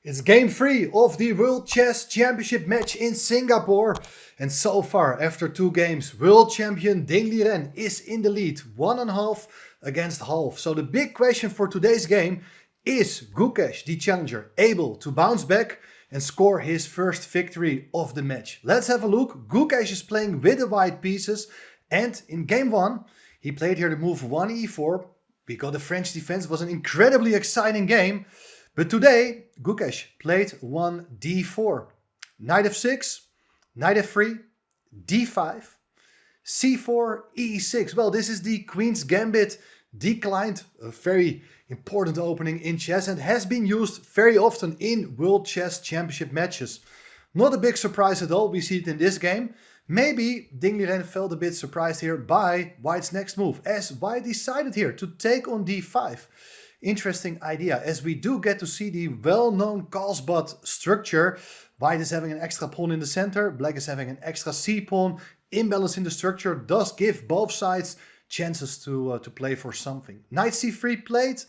It's game 3 of the World Chess Championship match in Singapore. And so far, after 2 games, world champion Ding Liren is in the lead, 1.5 against half. So the big question for today's game is Gukesh, the challenger, able to bounce back and score his first victory of the match? Let's have a look. Gukesh is playing with the white pieces, and in game 1, he played here the move 1e4 because the French defense was an incredibly exciting game. But today, Gukesh played 1d4, knight f6, knight f3, d5, c4, e6. Well, this is the Queen's Gambit declined, a very important opening in chess and has been used very often in World Chess Championship matches. Not a big surprise at all, we see it in this game. Maybe Ding Liren felt a bit surprised here by White's next move, as White decided here to take on d5. Interesting idea, as we do get to see the well-known Carlsbad structure. White is having an extra pawn in the center, Black is having an extra c-pawn. Imbalance in the structure does give both sides chances to play for something. Knight c3 played,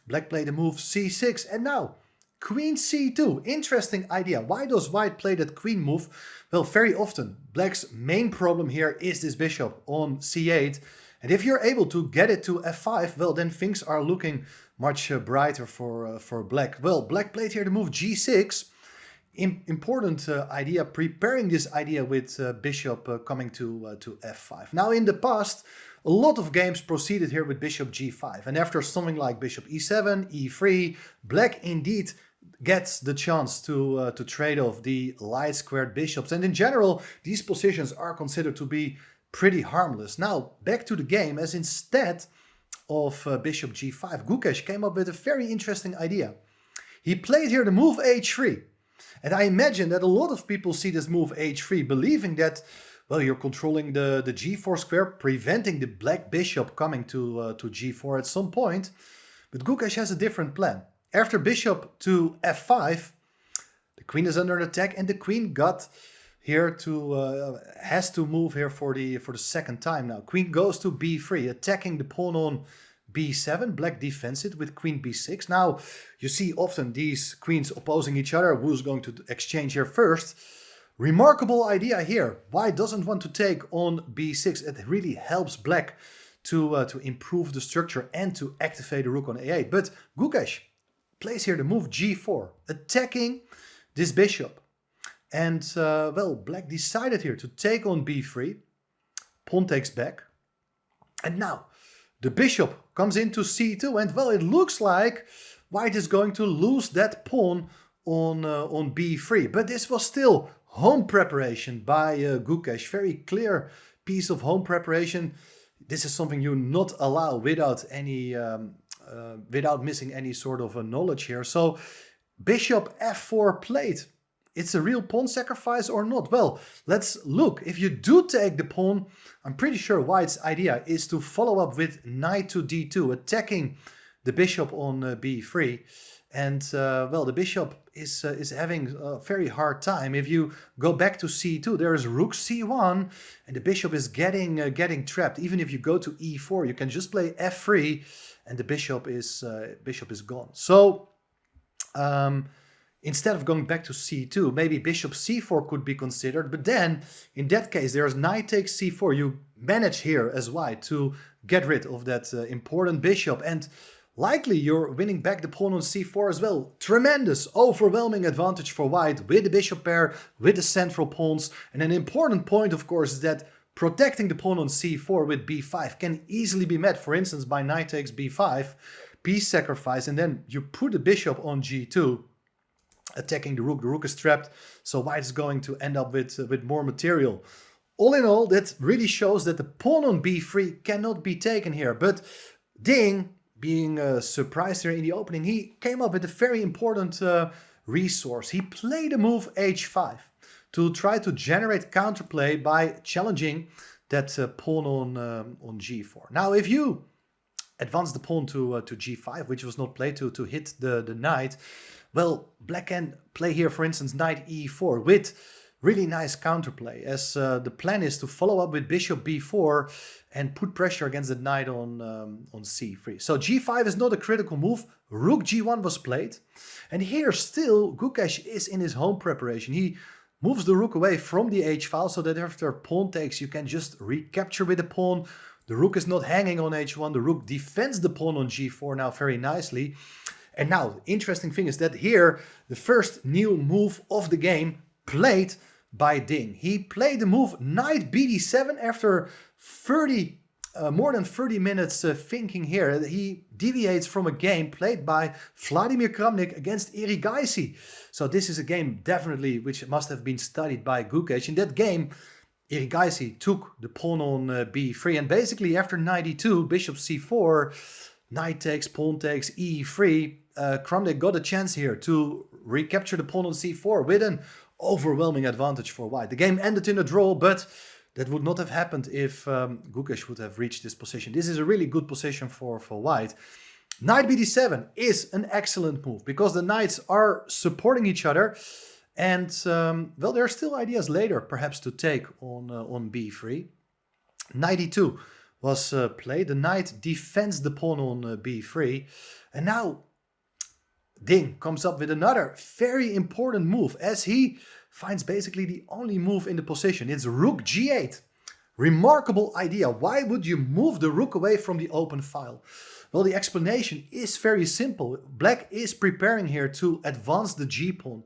Black played the move c6, and now Queen c2. Interesting idea. Why does White play that queen move? Well, very often Black's main problem here is this bishop on c8. And if you're able to get it to f5, well, then things are looking much brighter for Black. Well, Black played here the move g6. Important idea, preparing this idea with bishop coming to f5. Now, in the past, a lot of games proceeded here with bishop g5. And after something like bishop e7, e3, Black indeed gets the chance to trade off the light squared bishops. And in general, these positions are considered to be pretty harmless. Now, back to the game, as instead of bishop g5, Gukesh came up with a very interesting idea. He played here the move h3. And I imagine that a lot of people see this move h3, believing that, well, you're controlling the g4 square, preventing the black bishop coming to g4 at some point. But Gukesh has a different plan. After bishop to f5, the queen is under attack, and the queen got here to has to move here for the second time now. Queen goes to b3, attacking the pawn on b7. Black defends it with queen b6. Now you see often these queens opposing each other. Who's going to exchange here first? Remarkable idea here. White doesn't want to take on b6. It really helps Black to improve the structure and to activate the rook on a8. But Gukesh plays here the move g4, attacking this bishop. And, well, Black decided here to take on b3. Pawn takes back. And now the bishop comes into c2. And, well, it looks like White is going to lose that pawn on b3. But this was still home preparation by Gukesh. Very clear piece of home preparation. This is something you not allow without any without missing any sort of knowledge here. So bishop f4 played. It's a real pawn sacrifice or not? Well, let's look. If you do take the pawn, I'm pretty sure White's idea is to follow up with knight to d2, attacking the bishop on b3. And, well, the bishop is having a very hard time. If you go back to c2, there is rook c1, and the bishop is getting trapped. Even if you go to e4, you can just play f3, and the bishop is gone. So, instead of going back to c2, maybe bishop c4 could be considered. But then, in that case, there's knight takes c4. You manage here as White to get rid of that important bishop. And likely you're winning back the pawn on c4 as well. Tremendous, overwhelming advantage for White with the bishop pair, with the central pawns. And an important point, of course, is that protecting the pawn on c4 with b5 can easily be met, for instance, by knight takes b5, piece sacrifice, and then you put the bishop on g2, attacking the rook. The rook is trapped, so White is going to end up with more material. All in all, that really shows that the pawn on b3 cannot be taken here. But Ding, being surprised here in the opening, he came up with a very important resource. He played the move h5 to try to generate counterplay by challenging that pawn on g4. Now, if you advance the pawn to g5, which was not played to hit the knight, well, Black can play here, for instance, knight e4 with really nice counterplay, as the plan is to follow up with bishop b4 and put pressure against the knight on c3. So g5 is not a critical move. Rook g1 was played. And here still Gukesh is in his home preparation. He moves the rook away from the h-file so that after pawn takes you can just recapture with the pawn. The rook is not hanging on h1. The rook defends the pawn on g4 now very nicely. And now the interesting thing is that here the first new move of the game played by Ding. He played the move knight bd7 after more than 30 minutes thinking here. He deviates from a game played by Vladimir Kramnik against Erigaisi. So this is a game definitely which must have been studied by Gukesh. In that game, Erigaisi took the pawn on b3, and basically after knight e2, bishop c4, knight takes, pawn takes, e3, Kramnik got a chance here to recapture the pawn on c4 with an overwhelming advantage for white. The game ended in a draw, but that would not have happened if Gukesh would have reached this position. This is a really good position for white. Knight bd7 is an excellent move because the knights are supporting each other. And, well, there are still ideas later perhaps to take on b3. Knight e2 was played. The knight defends the pawn on b3. And now Ding comes up with another very important move as he finds basically the only move in the position. It's rook g8. Remarkable idea. Why would you move the rook away from the open file? Well, the explanation is very simple. Black is preparing here to advance the g-pawn,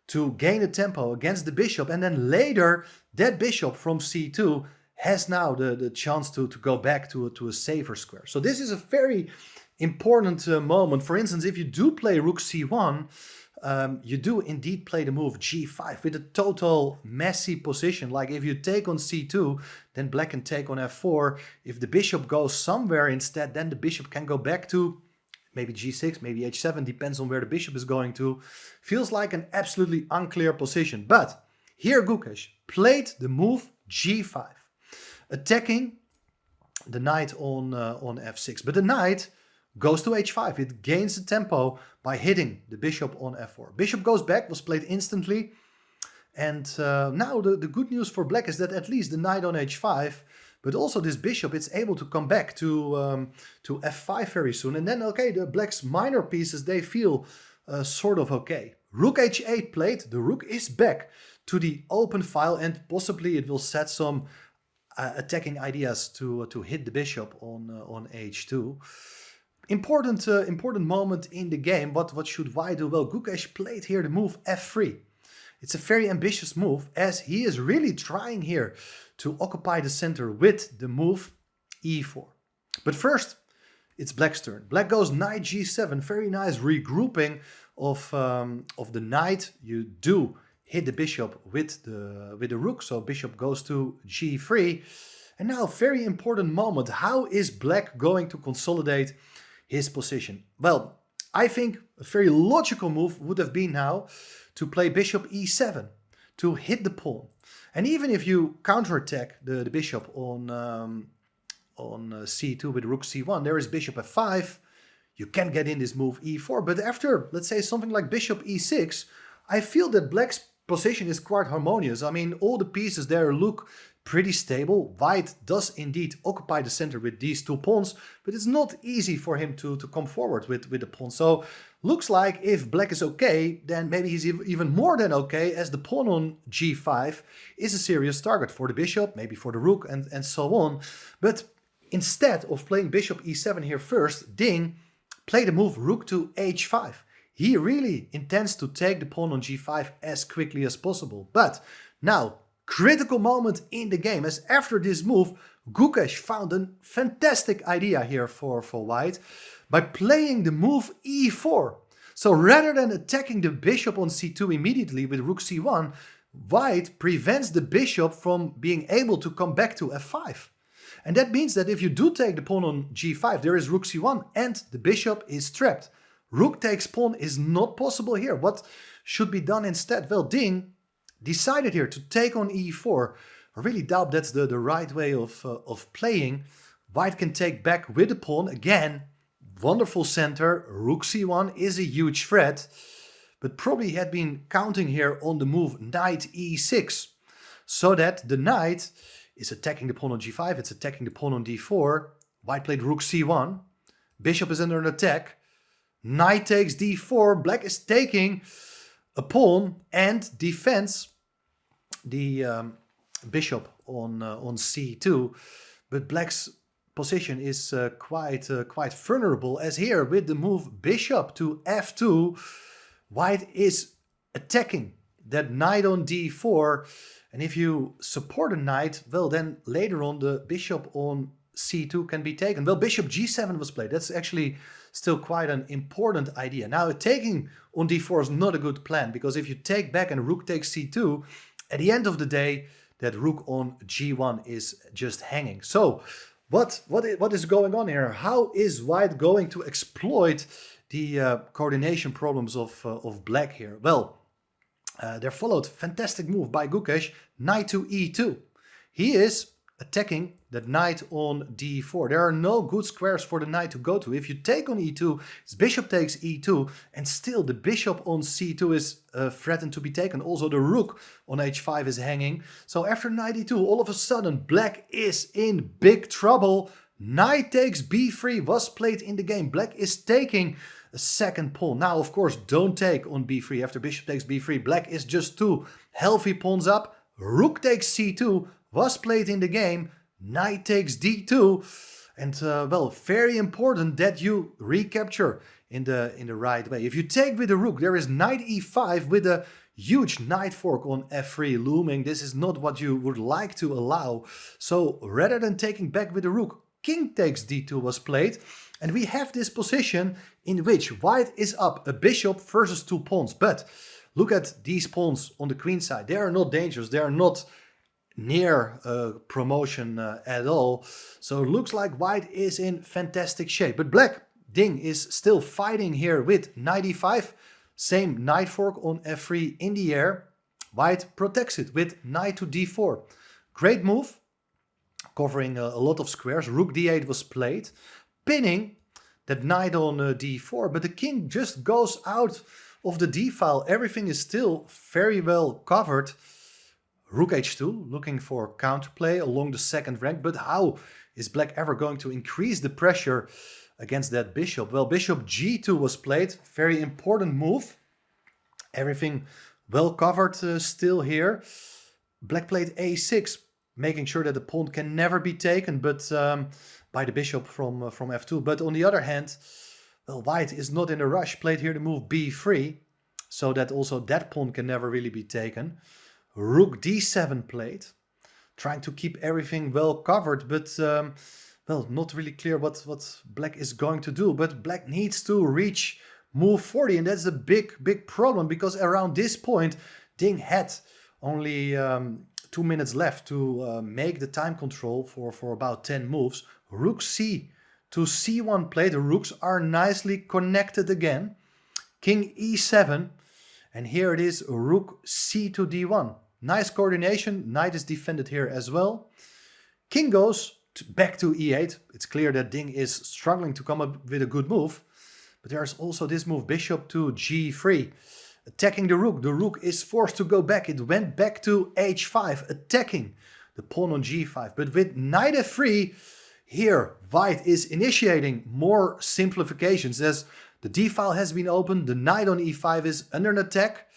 to gain a tempo against the bishop, and then later that bishop from c2 has now the chance to go back to a safer square. So this is a very important moment. For instance, if you do play rook c1, you do indeed play the move g5 with a total messy position. Like if you take on c2, then black can take on f4. If the bishop goes somewhere instead, then the bishop can go back to maybe g6, maybe h7, depends on where the bishop is going to. Feels like an absolutely unclear position. But here Gukesh played the move g5, attacking the knight on f6. But the knight goes to h5. It gains the tempo by hitting the bishop on f4. Bishop goes back, was played instantly. And now the good news for black is that at least the knight on h5, but also this bishop, it's able to come back to f5 very soon. And then, okay, the black's minor pieces, they feel sort of okay. Rook h8 played. The rook is back to the open file, and possibly it will set some attacking ideas to hit the bishop on h2. Important moment in the game. What should white do? Well, Gukesh played here the move f3. It's a very ambitious move as he is really trying here to occupy the center with the move e4. But first, it's black's turn. Black goes knight g7. Very nice regrouping of the knight. You do hit the bishop with the rook, so bishop goes to g3. And now, very important moment. How is black going to consolidate his position? Well, I think a very logical move would have been now to play bishop e7 to hit the pawn. And even if you counterattack the bishop on c2 with rook c1, there is bishop f5. You can get in this move e4. But after, let's say, something like bishop e6, I feel that black's position is quite harmonious. I mean, all the pieces there look pretty stable. White does indeed occupy the center with these two pawns, but it's not easy for him to come forward with the pawn. So looks like if black is okay, then maybe he's even more than okay, as the pawn on g5 is a serious target for the bishop, maybe for the rook, and so on. But instead of playing bishop e7 here first, Ding played the move rook to h5. He really intends to take the pawn on g5 as quickly as possible. But now, critical moment in the game, as after this move, Gukesh found a fantastic idea here for white by playing the move e4. So rather than attacking the bishop on c2 immediately with rook c1, white prevents the bishop from being able to come back to f5. And that means that if you do take the pawn on g5, there is rook c1 and the bishop is trapped. Rook takes pawn is not possible here. What should be done instead? Well, Ding decided here to take on e4. I really doubt that's the right way of playing. White can take back with the pawn. Again, wonderful center. Rook c1 is a huge threat. but probably had been counting here on the move knight e6, so that the knight is attacking the pawn on g5, it's attacking the pawn on d4, white played rook c1, bishop is under an attack, knight takes d4, black is taking a pawn and defends the bishop on c2, but black's position is quite vulnerable, as here with the move bishop to f2, white is attacking that knight on d4, and if you support a knight, well, then later on the bishop on c2 can be taken. Well, bishop g7 was played. That's actually still quite an important idea. Now, taking on d4 is not a good plan, because if you take back and rook takes c2, at the end of the day, that rook on g1 is just hanging. So what is going on here? How is white going to exploit the coordination problems of black here? Well, there followed fantastic move by Gukesh, knight to e2. He is attacking that knight on d4. There are no good squares for the knight to go to. If you take on e2, his bishop takes e2, and still the bishop on c2 is threatened to be taken. Also the rook on h5 is hanging. So after knight e2, all of a sudden black is in big trouble. Knight takes b3 was played in the game. Black is taking a second pawn. Now, of course, don't take on b3. After bishop takes b3, black is just two healthy pawns up. Rook takes c2 was played in the game. Knight takes d2, and well, very important that you recapture in the right way. If you take with the rook, there is knight e5 with a huge knight fork on f3 looming. This is not what you would like to allow. So rather than taking back with the rook, king takes d2 was played, and we have this position in which white is up a bishop versus two pawns. But look at these pawns on the queen side. They are not dangerous. They are not near promotion at all. So it looks like white is in fantastic shape. But black, Ding, is still fighting here with knight e5. Same knight fork on f3 in the air. White protects it with knight to d4. Great move, covering a lot of squares. Rook d8 was played, pinning that knight on d4. But the king just goes out of the d file. Everything is still very well covered. Rook h2, looking for counterplay along the second rank. But how is black ever going to increase the pressure against that bishop? Well, bishop g2 was played. Very important move. Everything well covered still here. Black played a6, making sure that the pawn can never be taken, but by the bishop from f2. But on the other hand, well, white is not in a rush. Played here the move b3, so that also that pawn can never really be taken. Rook d7 played, trying to keep everything well covered, but well, not really clear what black is going to do. But black needs to reach move 40, and that's a big problem, because around this point Ding had only 2 minutes left to make the time control for about 10 moves. Rook c to c1 played. The rooks are nicely connected again. King e7, and here it is, rook c to d1. Nice coordination. Knight is defended here as well. King goes back to e8. It's clear that Ding is struggling to come up with a good move. But there's also this move, bishop to g3. Attacking the rook. The rook is forced to go back. It went back to h5, attacking the pawn on g5. But with knight f3, here white is initiating more simplifications, as the d file has been opened. The knight on e5 is under an attack.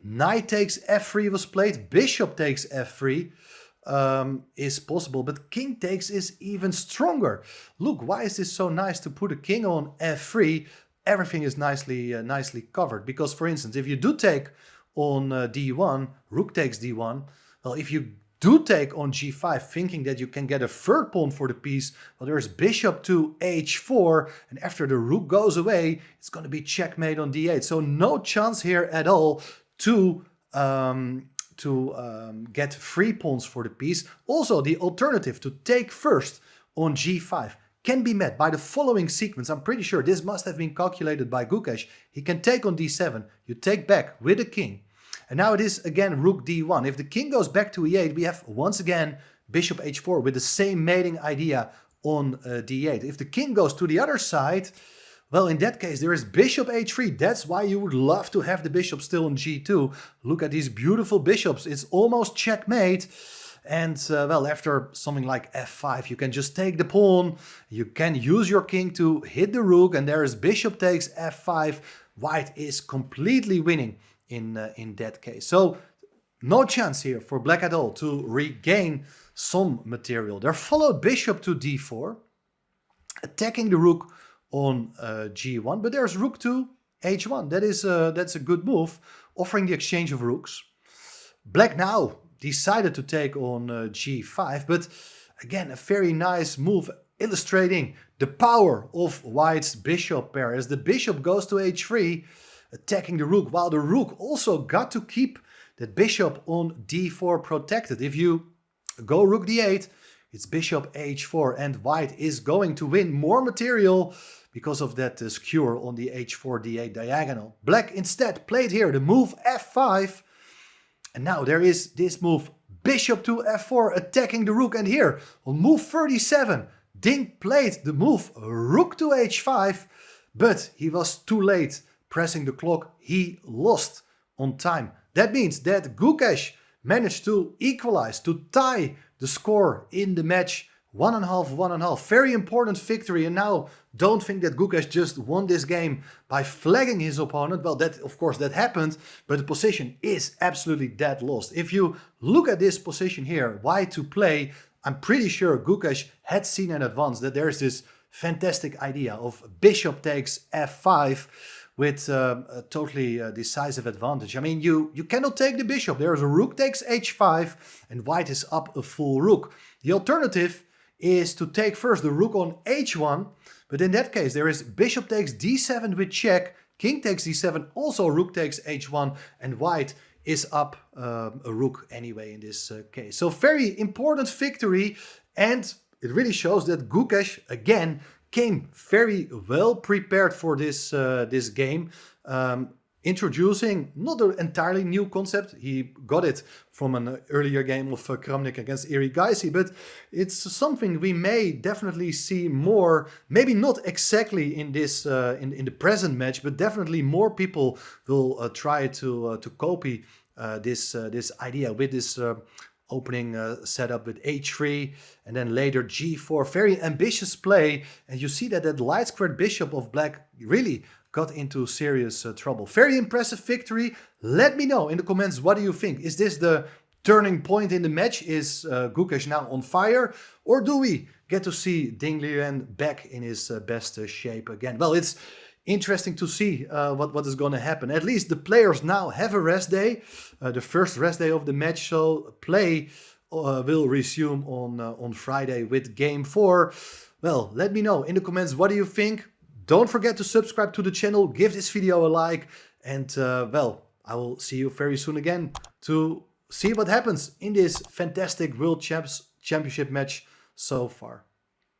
Knight takes f3 was played. Bishop takes f3 is possible, but king takes is even stronger. Look, why is this so nice to put a king on f3? Everything is nicely covered. Because, for instance, if you do take on d1, rook takes d1. Well, if you do take on g5, thinking that you can get a third pawn for the piece, well, there's bishop to h4, and after the rook goes away, it's going to be checkmate on d8. So no chance here at all to get 3 pawns for the piece. Also, the alternative to take first on g5 can be met by the following sequence. I'm pretty sure this must have been calculated by Gukesh. He can take on d7, you take back with the king. And now it is again rook d1. If the king goes back to e8, we have once again bishop h4 with the same mating idea on d8. If the king goes to the other side, Well, in that case, there is bishop h3. That's why you would love to have the bishop still on g2. Look at these beautiful bishops. It's almost checkmate. And, well, after something like f5, you can just take the pawn. You can use your king to hit the rook. And there is bishop takes f5. White is completely winning in that case. So, no chance here for black at all to regain some material. There followed bishop to d4, attacking the rook on g1, but there's rook to h1. That's a good move, offering the exchange of rooks. Black now decided to take on g5, but again, a very nice move illustrating the power of white's bishop pair as the bishop goes to h3, attacking the rook, while the rook also got to keep that bishop on d4 protected. If you go rook d8, it's bishop h4, and white is going to win more material because of that skewer on the h4 d8 diagonal. Black instead played here the move f5, and now there is this move bishop to f4 attacking the rook, and here on move 37 Ding played the move rook to h5, but he was too late pressing the clock. He lost on time. That means that Gukesh managed to equalize, to tie the score in the match. 1.5, 1.5. Very important victory. And now don't think that Gukesh just won this game by flagging his opponent. Well, that of course that happened, but the position is absolutely dead lost. If you look at this position here, white to play, I'm pretty sure Gukesh had seen in advance that there's this fantastic idea of bishop takes f5 with a totally decisive advantage. I mean, you cannot take the bishop. There is a rook takes h5 and white is up a full rook. The alternative is to take first the rook on h1, but in that case there is bishop takes d7 with check, king takes d7, also rook takes h1, and white is up a rook anyway in this case. So very important victory, and it really shows that Gukesh again came very well prepared for this this game, introducing not an entirely new concept. He got it from an earlier game of Kramnik against Erigaisi, but it's something we may definitely see more, maybe not exactly in this in the present match, but definitely more people will try to copy this idea with this opening setup with h3 and then later g4. Very ambitious play, and you see that that light squared bishop of black really got into serious trouble. Very impressive victory. Let me know in the comments, what do you think? Is this the turning point in the match? Is Gukesh now on fire? Or do we get to see Ding Liren back in his best shape again? Well, it's interesting to see what is going to happen. At least the players now have a rest day, the first rest day of the match, so play will resume on Friday with game 4. Well, let me know in the comments, what do you think? Don't forget to subscribe to the channel, give this video a like, and well, I will see you very soon again to see what happens in this fantastic World Championship match so far.